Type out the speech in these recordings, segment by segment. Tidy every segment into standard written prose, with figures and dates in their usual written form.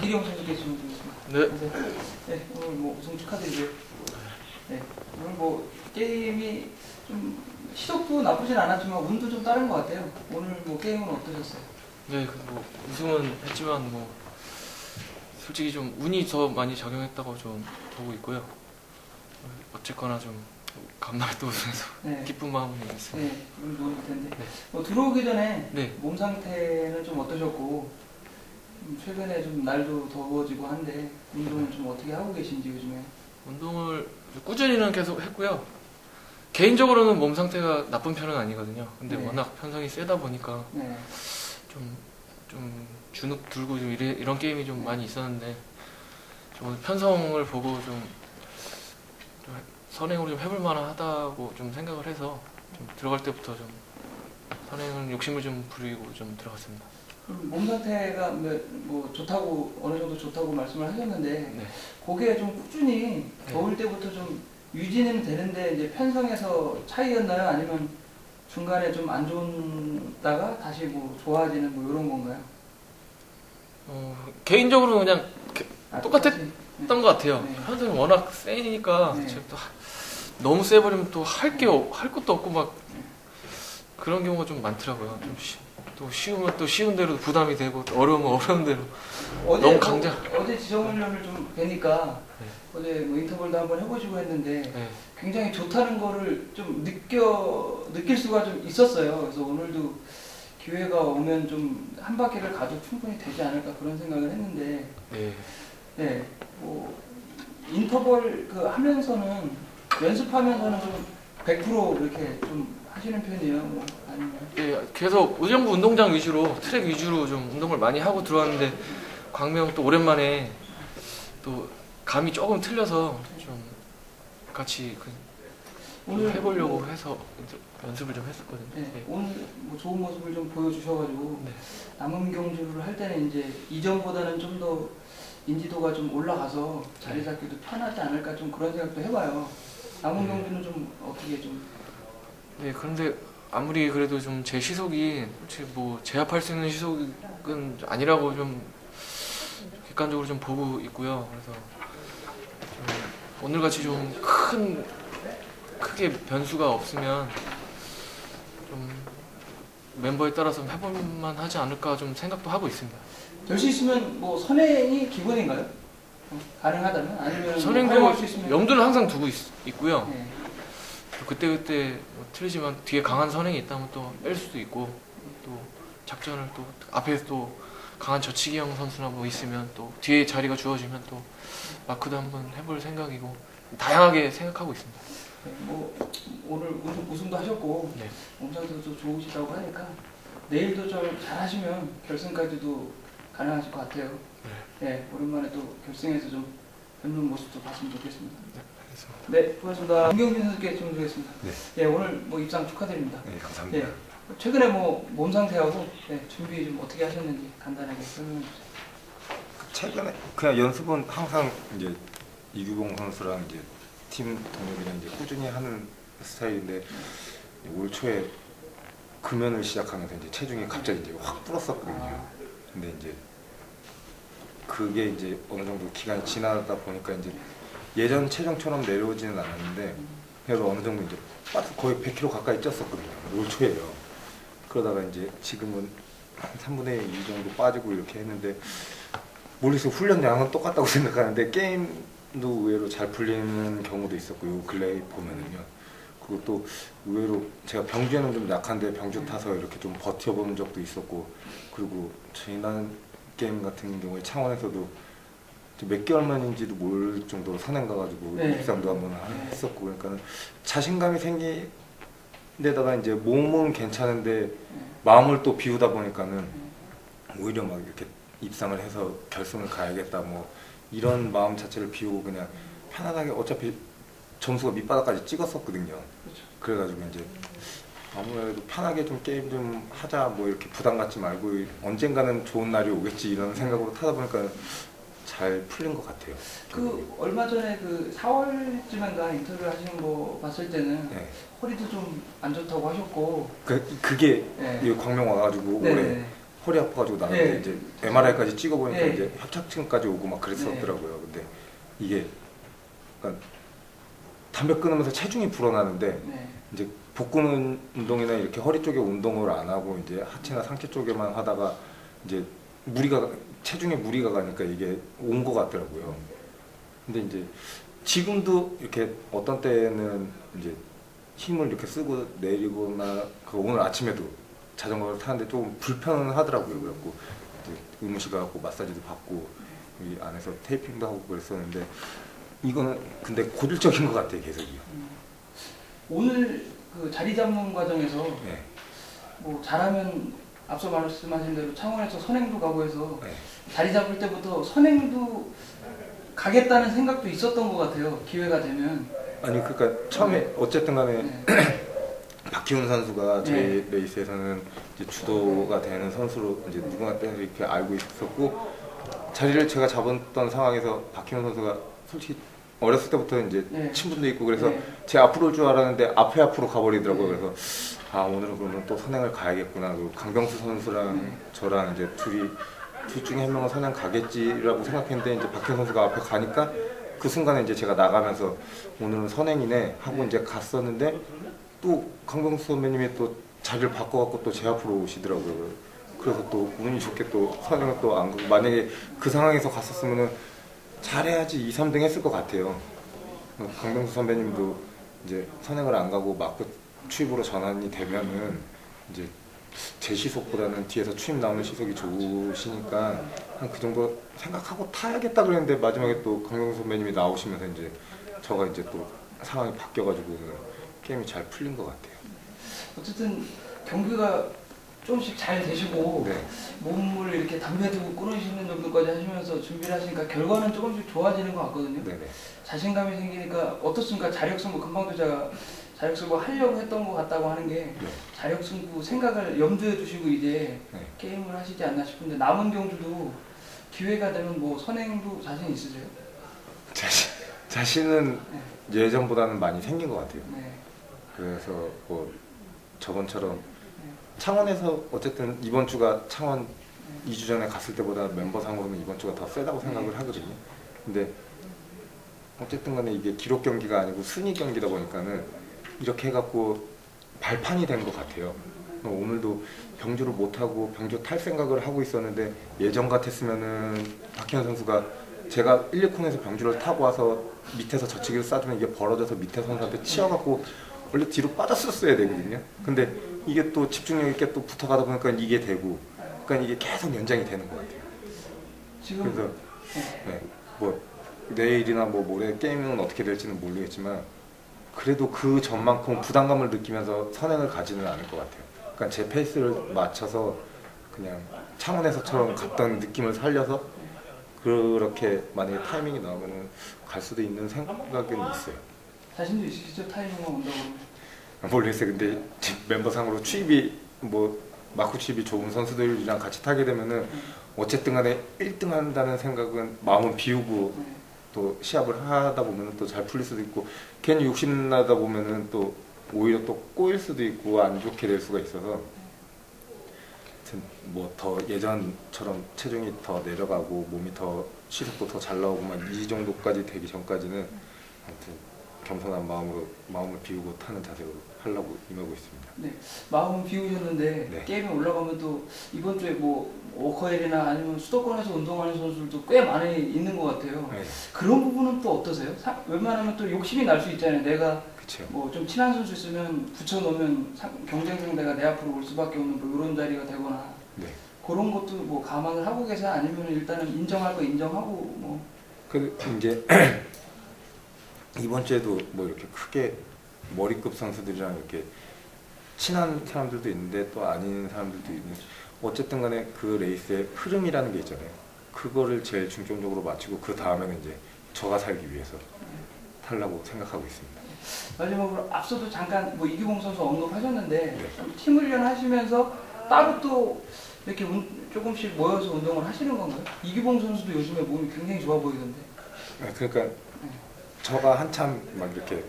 이기령 선수께 질문 드리겠습니다. 네. 네, 오늘 뭐 우승 축하드리고요. 네, 오늘 뭐 게임이 좀 시속도 나쁘진 않았지만 운도 좀 다른 것 같아요. 오늘 뭐 게임은 어떠셨어요? 네, 뭐 우승은 했지만 뭐 솔직히 좀 운이 더 많이 작용했다고 좀 보고 있고요. 어쨌거나 좀 간만에 또 우승해서 네. 기쁜 마음은 있습니다. 네, 오늘 좋을 텐데. 네. 뭐 들어오기 전에 네. 몸 상태는 좀 어떠셨고, 최근에 좀 날도 더워지고 한데 운동은 좀 어떻게 하고 계신지 요즘에? 운동을 꾸준히는 계속 했고요. 개인적으로는 몸 상태가 나쁜 편은 아니거든요. 근데 네. 워낙 편성이 세다 보니까 네. 좀 주눅 들고 좀 이런 게임이 좀 많이 있었는데 좀 편성을 보고 좀 선행으로 좀 해볼 만하다고 좀 생각을 해서 좀 들어갈 때부터 좀 선행을 욕심을 좀 부리고 좀 들어갔습니다. 몸 상태가 뭐 좋다고 어느 정도 좋다고 말씀을 하셨는데 네. 그게 좀 꾸준히 더울 때부터 좀 유지는 되는데 이제 편성에서 차이였나요? 아니면 중간에 좀 안 좋다가 다시 뭐 좋아지는 뭐 이런 건가요? 개인적으로 그냥 똑같았던 네. 것 같아요. 네. 편성이 워낙 세니까 네. 제가 또 너무 세버리면 또 할 것도 없고 막 그런 경우가 좀 많더라고요. 좀 또 쉬우면 또 쉬운 대로 부담이 되고 또 어려우면 어려운 대로 너무 강자. 어제 지정훈련을 좀 뵈니까 네. 어제 뭐 인터벌도 한번 해보시고 했는데 네. 굉장히 좋다는 거를 좀 느낄 수가 좀 있었어요. 그래서 오늘도 기회가 오면 좀 한 바퀴를 가도 충분히 되지 않을까 그런 생각을 했는데, 네. 네, 뭐 인터벌 그 하면서는 연습하면서는 좀 100% 이렇게 좀 하시는 편이에요? 뭐 아니면? 네, 계속 의정부 운동장 위주로 트랙 위주로 좀 운동을 많이 하고 들어왔는데 광명 또 오랜만에 또 감이 조금 틀려서 좀 같이 오늘 해보려고 해서 연습을 좀 했었거든요. 네, 네. 오늘 뭐 좋은 모습을 좀 보여주셔가지고 네. 남은 경주를 할 때는 이제 이전보다는 좀 더 인지도가 좀 올라가서 자리 잡기도 편하지 않을까 좀 그런 생각도 해봐요. 남은 경주는 좀 어떻게 좀? 네, 그런데 아무리 그래도 좀 제 시속이 솔직히 뭐 제압할 수 있는 시속은 아니라고 좀 객관적으로 좀 보고 있고요. 그래서 좀 오늘같이 좀 크게 변수가 없으면 좀 멤버에 따라서 해볼만 하지 않을까 좀 생각도 하고 있습니다. 될 수 있으면 뭐 선행이 기본인가요? 가능하다면? 아니면 선행도 뭐 할수 있으면 염두는 항상 두고 있고요. 네. 그때 뭐 틀리지만 뒤에 강한 선행이 있다면 또 뺄 수도 있고 또 작전을 또 앞에 또 강한 저치기형 선수나 뭐 있으면 또 뒤에 자리가 주어지면 또 마크도 한번 해볼 생각이고 다양하게 생각하고 있습니다. 네, 뭐 오늘 우승도 하셨고 네. 몸 상태도 좋으시다고 하니까 내일도 좀 잘하시면 결승까지도 가능하실 것 같아요. 네, 오랜만에 또 결승에서 좀 뵙는 모습도 봤으면 좋겠습니다. 네, 알겠습니다. 네, 고맙습니다. 김경진 선수께 질문 드리겠습니다. 네. 네, 오늘 뭐 입상 축하드립니다. 네, 감사합니다. 네, 최근에 뭐 몸 상태하고 준비 좀 어떻게 하셨는지 간단하게 설명해 주세요. 최근에 그냥 연습은 항상 이제 이규봉 선수랑 이제 팀 동료들이랑 이제 꾸준히 하는 스타일인데 올 초에 금연을 시작하면서 이제 체중이 갑자기 이제 확 불었었거든요. 근데 이제 그게 이제 어느 정도 기간이 지나다 보니까 이제 예전 체중처럼 내려오지는 않았는데 그래도 어느 정도 이제 빠져 거의 100kg 가까이 쪘었거든요. 올 초에요. 그러다가 이제 지금은 한 3분의 2 정도 빠지고 이렇게 했는데 모르겠어요. 훈련량은 똑같다고 생각하는데 게임도 의외로 잘 풀리는 경우도 있었고 요 근래에 보면은요. 그리고 또 의외로 제가 병주에는 좀 약한데 병주 타서 이렇게 좀 버텨본 적도 있었고 그리고 지난 게임 같은 경우에 창원에서도 몇 개월 만인지도 모를 정도로 선행 가가지고 네. 입상도 한번 했었고 그러니까 자신감이 생기데다가 이제 몸은 괜찮은데 마음을 또 비우다 보니까는 오히려 막 이렇게 입상을 해서 결승을 가야겠다 뭐 이런 마음 자체를 비우고 그냥 편안하게 어차피 점수가 밑바닥까지 찍었었거든요. 그렇죠. 그래가지고 이제 아무래도 편하게 좀 게임 좀 하자 뭐 이렇게 부담 갖지 말고 언젠가는 좋은 날이 오겠지 이런 생각으로 타다 보니까 잘 풀린 것 같아요. 그 얼마 전에 그 4월쯤인가 인터뷰 하시는 거 봤을 때는 네. 허리도 좀 안 좋다고 하셨고 그게 네. 이 광명 와가지고 네. 올해 허리 아파가지고 나는데 네. 이제 MRI까지 찍어보니까 네. 이제 협착증까지 오고 막 그랬었더라고요. 근데 이게 그러니까 담배 끊으면서 체중이 불어나는데 네. 이제 복근 운동이나 이렇게 허리 쪽에 운동을 안 하고 이제 하체나 상체 쪽에만 하다가 이제 체중에 무리가 가니까 이게 온 것 같더라고요. 근데 이제 지금도 이렇게 어떤 때는 이제 힘을 이렇게 쓰고 내리거나 오늘 아침에도 자전거를 타는데 좀 불편하더라고요. 그래갖고 이제 의무실 가고 마사지도 받고 이 안에서 테이핑도 하고 그랬었는데 이거는 근데 고질적인 것 같아요. 계속이요. 오늘 그 자리 잡는 과정에서 네. 뭐 잘하면 앞서 말씀하신 대로 창원에서 선행도 가고 해서 네. 자리 잡을 때부터 선행도 가겠다는 생각도 있었던 것 같아요. 기회가 되면. 아니 그러니까 처음에 어쨌든 간에 네. 박희훈 선수가 저희 네. 레이스에서는 이제 주도가 되는 선수로 이제 누구한테 이렇게 알고 있었고 자리를 제가 잡았던 상황에서 박희훈 선수가 솔직히 어렸을 때부터 이제 네. 친분도 있고 그래서 네. 제 앞으로 올 줄 알았는데 앞으로 가버리더라고요. 그래서 아 오늘은 그러면 또 선행을 가야겠구나. 그리고 강병수 선수랑 네. 저랑 이제 둘 중에 한 명은 선행 가겠지라고 생각했는데 이제 박희훈 선수가 앞에 가니까 그 순간에 이제 제가 나가면서 오늘은 선행이네 하고 이제 갔었는데 또 강병수 선배님이 또 자리를 바꿔갖고 또 제 앞으로 오시더라고요. 그래서 또 운이 좋게 또 선행을 또 안 가고 만약에 그 상황에서 갔었으면은 잘해야지 2, 3등 했을 것 같아요. 강병수 선배님도 이제 선행을 안 가고 마크 추입으로 전환이 되면은 이제 제 시속보다는 뒤에서 추입 나오는 시속이 좋으시니까 한 그 정도 생각하고 타야겠다 그랬는데 마지막에 또 강병수 선배님이 나오시면서 이제 저가 이제 또 상황이 바뀌어가지고 게임이 잘 풀린 것 같아요. 어쨌든 경기가 조금씩 잘 되시고 네. 몸을 이렇게 담배도 끊으시는 정도까지 하시면서 준비를 하시니까 결과는 조금씩 좋아지는 것 같거든요. 네네. 자신감이 생기니까 어떻습니까? 자력승부 금방도 제가 자력승부 하려고 했던 것 같다고 하는 게 네. 자력승부 생각을 염두에 두시고 이제 네. 게임을 하시지 않나 싶은데 남은 경주도 기회가 되면 뭐 선행도 자신 있으세요? 자신은 예전보다는 많이 생긴 것 같아요. 네. 그래서 뭐 저번처럼 창원에서 어쨌든 이번 주가 창원 2주 전에 갔을 때보다 멤버상으로는 이번 주가 더 세다고 생각을 하거든요. 근데 어쨌든 간에 이게 기록 경기가 아니고 순위 경기다 보니까는 이렇게 해갖고 발판이 된 것 같아요. 오늘도 병주를 못하고 병주 탈 생각을 하고 있었는데 예전 같았으면은 박희원 선수가 제가 1, 2콘에서 병주를 타고 와서 밑에서 저치기를 쏴주면 이게 벌어져서 밑에 선수한테 치여갖고 원래 뒤로 빠졌었어야 되거든요. 근데 이게 또 집중력 있게 또 붙어가다 보니까 이게 되고 그러니까 이게 계속 연장이 되는 것 같아요. 지금 그래서 네, 뭐 내일이나 뭐 모레 게임은 어떻게 될지는 모르겠지만 그래도 그 전만큼 부담감을 느끼면서 선행을 가지는 않을 것 같아요. 그러니까 제 페이스를 맞춰서 그냥 창원에서처럼 갔던 느낌을 살려서 그렇게 만약에 타이밍이 나오면은 갈 수도 있는 생각은 있어요. 자신도 있으시죠? 타이밍만 온다고. 모르겠어요. 근데 멤버상으로 추입이 뭐 마크 추입이 좋은 선수들이랑 같이 타게 되면은 어쨌든 간에 1등 한다는 생각은 마음은 비우고 또 시합을 하다 보면 또 잘 풀릴 수도 있고 괜히 욕심나다 보면은 또 오히려 또 꼬일 수도 있고 안 좋게 될 수가 있어서 뭐 더 예전처럼 체중이 더 내려가고 몸이 더 시속도 더 잘 나오고만 이 정도까지 되기 전까지는 아무튼 겸손한 마음으로 마음을 비우고 타는 자세로 하려고 임하고 있습니다. 네, 마음은 비우셨는데 네. 게임에 올라가면 또 이번 주에 뭐 워커힐이나 아니면 수도권에서 운동하는 선수들도 꽤 많이 있는 것 같아요. 네. 그런 부분은 또 어떠세요? 웬만하면 또 욕심이 날 수 있잖아요. 내가 그렇죠. 뭐 좀 친한 선수 있으면 붙여놓으면 경쟁 상대가 내 앞으로 올 수밖에 없는 뭐 이런 자리가 되거나 네. 그런 것도 뭐 감안을 하고 계세요? 아니면 일단은 인정할 거 인정하고 뭐. 그 이제 이번 주에도 뭐 이렇게 크게 머리급 선수들이랑 이렇게 친한 사람들도 있는데 또 아닌 사람들도 있는데 어쨌든 간에 그 레이스의 흐름이라는 게 있잖아요. 그거를 제일 중점적으로 맞추고 그 다음에는 이제 저가 살기 위해서 타려고 생각하고 있습니다. 마지막으로 앞서도 잠깐 뭐 이규봉 선수 언급하셨는데 네. 팀 훈련 하시면서 따로 또 이렇게 조금씩 모여서 운동을 하시는 건가요? 이규봉 선수도 요즘에 몸이 굉장히 좋아 보이던데. 그러니까 저가 한참 막 이렇게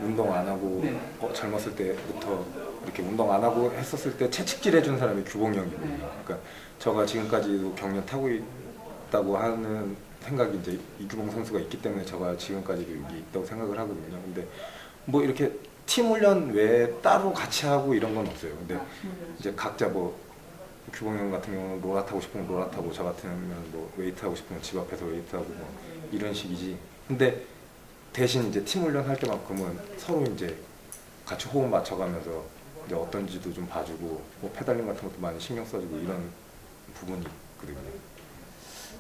운동 안 하고 네. 젊었을 때부터 이렇게 운동 안 하고 했었을 때 채찍질 해준 사람이 규봉 형이거든요. 네. 그러니까 저가 지금까지도 경련 타고 있다고 하는 생각이 이제 이규봉 선수가 있기 때문에 저가 지금까지도 여기 있다고 생각을 하거든요. 근데 뭐 이렇게 팀 훈련 외에 따로 같이 하고 이런 건 없어요. 근데 이제 각자 뭐 규봉 형 같은 경우는 로라 타고 싶으면 로라 타고, 저 같은 경우는 뭐 웨이트 하고 싶으면 집 앞에서 웨이트 하고 뭐 이런 식이지. 근데 대신 이제 팀 훈련 할 때만큼은 서로 이제 같이 호흡 맞춰가면서 이제 어떤지도 좀 봐주고 뭐 페달링 같은 것도 많이 신경 써주고 이런 부분이 있거든요.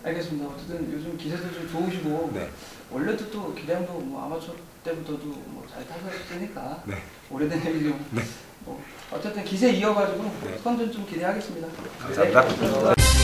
알겠습니다. 어쨌든 요즘 기세도 좀 좋으시고 네. 원래도 또 기량도 뭐 아마추어 때부터도 뭐 잘 타셨으니까 네. 오래된 얘기죠. 네. 뭐 어쨌든 기세 이어가지고 네. 선전 좀 기대하겠습니다. 감사합니다. 네.